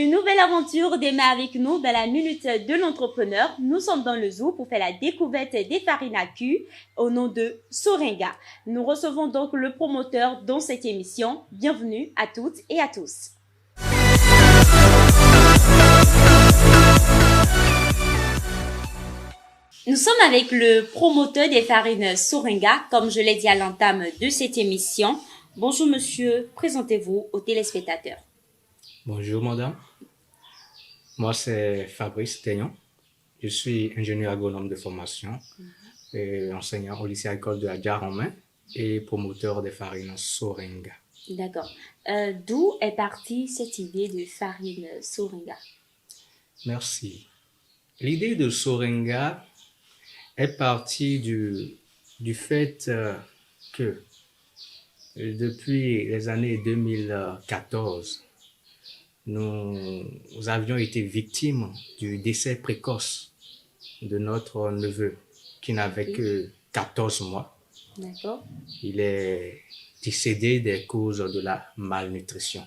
Une nouvelle aventure démarre avec nous dans la minute de l'entrepreneur. Nous sommes dans le zoo pour faire la découverte des farines à Q au nom de Sorenga. Nous recevons donc le promoteur dans cette émission. Bienvenue à toutes et à tous. Nous sommes avec le promoteur des farines Sorenga, comme je l'ai dit à l'entame de cette émission. Bonjour monsieur, présentez-vous aux téléspectateurs. Bonjour madame, moi c'est Fabrice Taignon, je suis ingénieur agronome de formation, et enseignant au lycée agricole de la Gare-en-Main et promoteur des farines Sorenga. D'accord. D'où est partie cette idée de farine Sorenga? Merci. L'idée de Sorenga est partie du fait que depuis les années 2014, nous avions été victimes du décès précoce de notre neveu qui n'avait que 14 mois. D'accord. Il est décédé des causes de la malnutrition.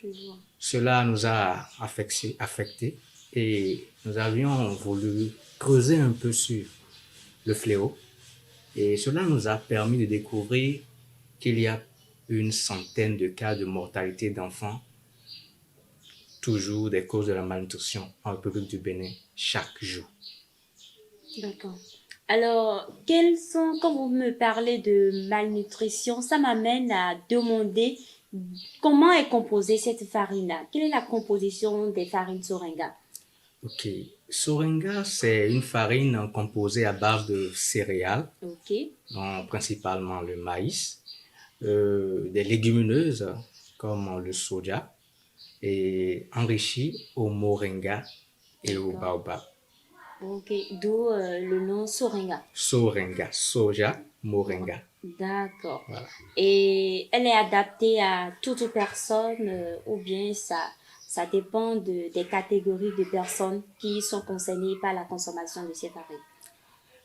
Je vois. Cela nous a affectés et nous avions voulu creuser un peu sur le fléau. Et cela nous a permis de découvrir qu'il y a une centaine de cas de mortalité d'enfants, toujours des causes de la malnutrition en République du Bénin, chaque jour. D'accord. Alors, quand vous me parlez de malnutrition, ça m'amène à demander comment est composée cette farine-là. Quelle est la composition des farines Sorenga? Ok. Sorenga, c'est une farine composée à base de céréales, Ok. donc principalement le maïs, des légumineuses comme le soja, et enrichie au moringa et au baobab. Ok. D'où le nom Sorenga. Sorenga, soja, moringa. D'accord. Voilà. Et elle est adaptée à toute personne ou bien ça dépend des catégories de personnes qui sont concernées par la consommation de ces farines.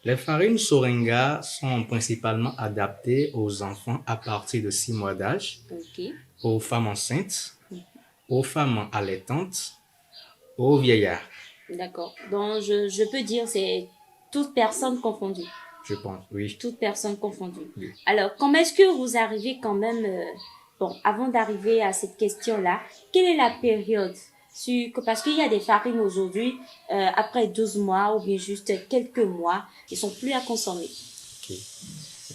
Les farines Sorenga sont principalement adaptées aux enfants à partir de 6 mois d'âge, Ok. aux femmes enceintes, aux femmes allaitantes, aux vieillards, D'accord. Donc, je peux dire c'est toute personne confondue. je pense, oui. Toute personne confondue. Oui. Alors, comment est-ce que vous arrivez quand même... bon, avant d'arriver à cette question-là, quelle est la période parce qu'il y a des farines aujourd'hui, après 12 mois ou bien juste quelques mois, ils sont plus à consommer. Ok.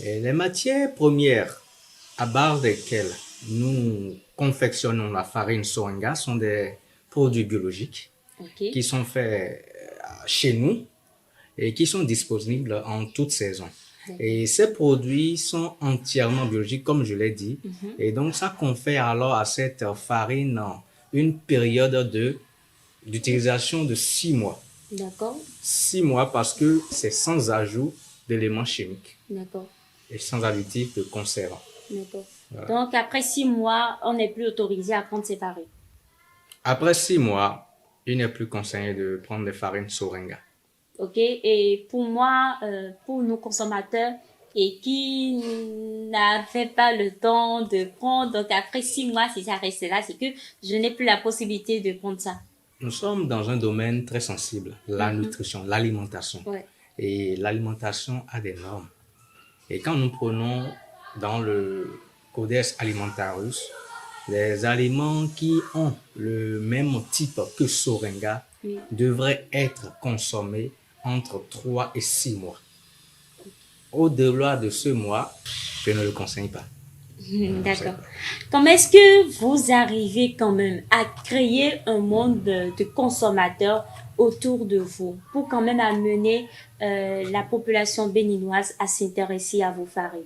Et les matières premières à base desquelles nous confectionnons la farine Sorenga sont des produits biologiques Ok. qui sont faits chez nous et qui sont disponibles en toute saison. Et ces produits sont entièrement biologiques, comme je l'ai dit. Et donc, ça confère alors à cette farine une période d'utilisation de 6 mois. D'accord. 6 mois parce que c'est sans ajout d'éléments chimiques D'accord. et sans additifs de conservants. D'accord. Voilà. Donc, après 6 mois, on n'est plus autorisé à prendre ces farines. Après 6 mois, il n'est plus conseillé de prendre des farines Sorenga. Ok. Et pour moi, pour nos consommateurs et qui n'avaient pas le temps de prendre, donc après 6 mois, si ça reste là, c'est que je n'ai plus la possibilité de prendre ça. Nous sommes dans un domaine très sensible, la nutrition, l'alimentation. Ouais. Et l'alimentation a des normes. Et quand nous prenons dans le Codex Alimentarius, les aliments qui ont le même type que Sorenga devraient être consommés entre 3 et 6 mois. Au-delà de ce mois, je ne le conseille pas. D'accord. Comment est-ce que vous arrivez quand même à créer un monde de consommateurs autour de vous pour quand même amener la population béninoise à s'intéresser à vos farines?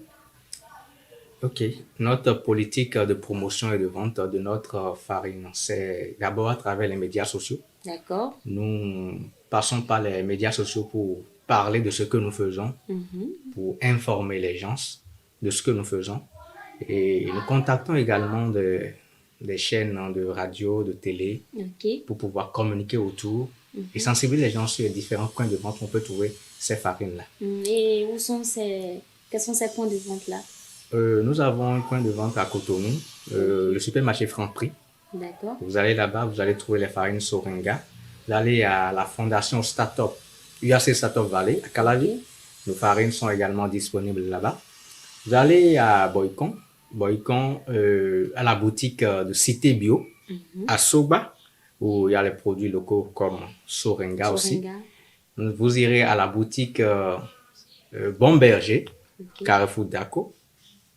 Ok. Notre politique de promotion et de vente de notre farine, c'est d'abord à travers les médias sociaux. D'accord. Nous passons par les médias sociaux pour parler de ce que nous faisons, pour informer les gens de ce que nous faisons. Et nous contactons également des chaînes de radio, de télé, pour pouvoir communiquer autour et sensibiliser les gens sur les différents points de vente où on peut trouver ces farines-là. Et quels sont ces points de vente-là? Nous avons un point de vente à Cotonou, le supermarché Franprix. D'accord. Vous allez là-bas, vous allez trouver les farines Sorenga. Vous allez à la fondation Startup, UAC Startup Valley à Calavi. Nos farines sont également disponibles là-bas. Vous allez à Boycon, à la boutique de Cité Bio, à Soba, où il y a les produits locaux comme Sorenga aussi. Sorenga. Vous irez à la boutique Bon Berger, Ok. Carrefour Daco.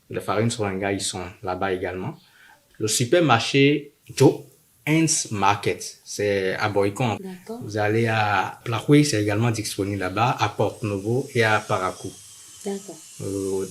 Les farines Sorenga, ils sont là-bas également. Le supermarché Joe Heinz Market, c'est à Boycon. D'accord. Vous allez à Plahoui, c'est également disponible là-bas, à Porte-Novo et à Paracou. D'accord.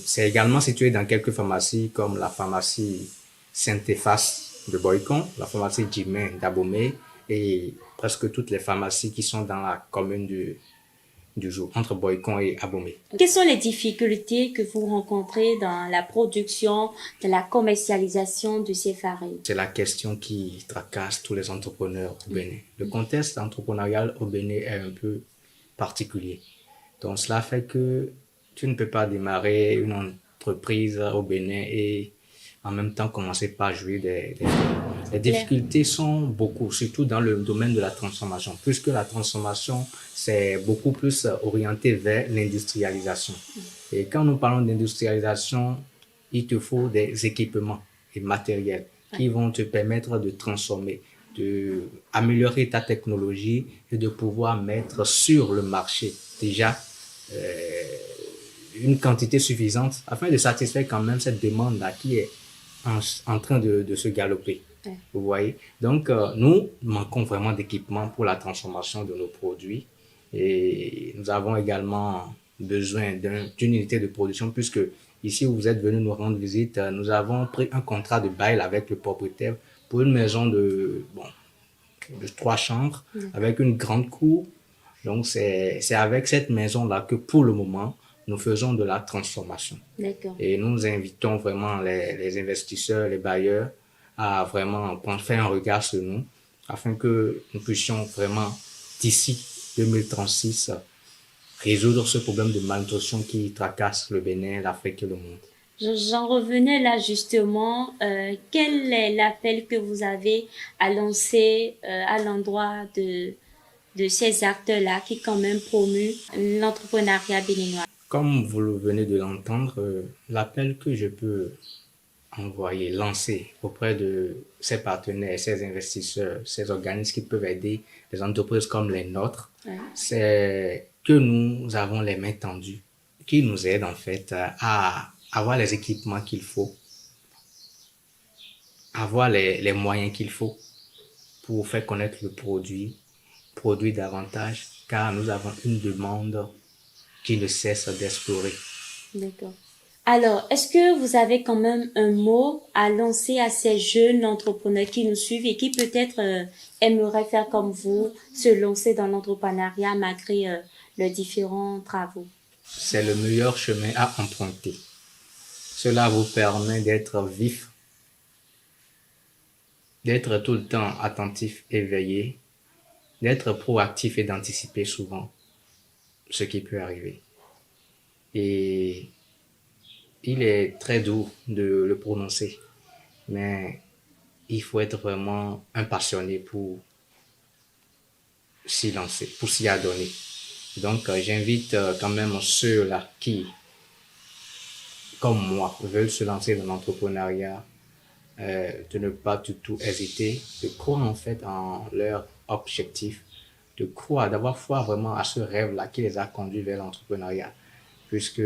C'est également situé dans quelques pharmacies comme la pharmacie Saint-Efface de Boycon, la pharmacie Jimin d'Abomey et presque toutes les pharmacies qui sont dans la commune du jour, entre Boycon et Abomey. Quelles sont les difficultés que vous rencontrez dans la production, dans la commercialisation de ces farines? C'est la question qui tracasse tous les entrepreneurs au Bénin. Le contexte entrepreneurial au Bénin est un peu particulier. Donc, cela fait que tu ne peux pas démarrer une entreprise au Bénin et en même temps commencer par jouir des les difficultés sont beaucoup, surtout dans le domaine de la transformation, puisque la transformation, c'est beaucoup plus orienté vers l'industrialisation. Et quand nous parlons d'industrialisation, il te faut des équipements et matériels qui vont te permettre de transformer, de améliorer ta technologie et de pouvoir mettre sur le marché déjà une quantité suffisante afin de satisfaire quand même cette demande-là qui est en train de se galoper. Vous voyez? Donc, nous manquons vraiment d'équipement pour la transformation de nos produits et nous avons également besoin d'une unité de production puisque ici où vous êtes venu nous rendre visite, nous avons pris un contrat de bail avec le propriétaire pour une maison de 3 chambres avec une grande cour. Donc, c'est avec cette maison-là que pour le moment, nous faisons de la transformation. D'accord. Et nous invitons vraiment les investisseurs, les bailleurs à vraiment faire un regard sur nous afin que nous puissions vraiment, d'ici 2036, résoudre ce problème de malnutrition qui tracasse le Bénin, l'Afrique et le monde. J'en revenais là justement. Quel est l'appel que vous avez à lancer à l'endroit de ces acteurs-là qui quand même promuent l'entrepreneuriat béninois? Comme vous le venez de l'entendre, l'appel que je peux envoyer, lancer auprès de ces partenaires, ces investisseurs, ces organismes qui peuvent aider des entreprises comme les nôtres, c'est que nous avons les mains tendues, qui nous aident en fait à avoir les équipements qu'il faut, avoir les moyens qu'il faut pour faire connaître le produit davantage, car nous avons une demande qui ne cesse d'explorer. D'accord. Alors, est-ce que vous avez quand même un mot à lancer à ces jeunes entrepreneurs qui nous suivent et qui peut-être aimeraient faire comme vous, se lancer dans l'entrepreneuriat malgré leurs différents travaux? C'est le meilleur chemin à emprunter. Cela vous permet d'être vif, d'être tout le temps attentif, éveillé, d'être proactif et d'anticiper souvent ce qui peut arriver. Et il est très doux de le prononcer, mais il faut être vraiment un passionné pour s'y lancer, pour s'y adonner. Donc, j'invite quand même ceux-là qui, comme moi, veulent se lancer dans l'entrepreneuriat, de ne pas du tout hésiter, de croire en fait en leur objectif, de croire, d'avoir foi vraiment à ce rêve-là qui les a conduits vers l'entrepreneuriat, puisque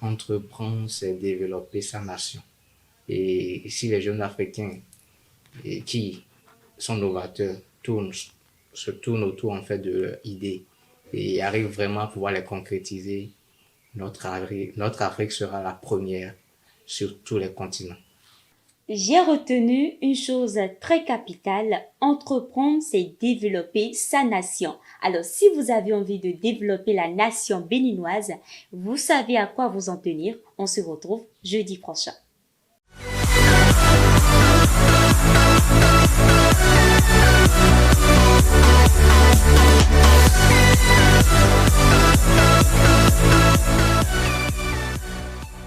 entreprendre, c'est développer sa nation. Et si les jeunes Africains qui sont novateurs se tournent autour en fait de leurs idées et arrivent vraiment à pouvoir les concrétiser, notre Afrique sera la première sur tous les continents. J'ai retenu une chose très capitale, entreprendre, c'est développer sa nation. Alors, si vous avez envie de développer la nation béninoise, vous savez à quoi vous en tenir. On se retrouve jeudi prochain.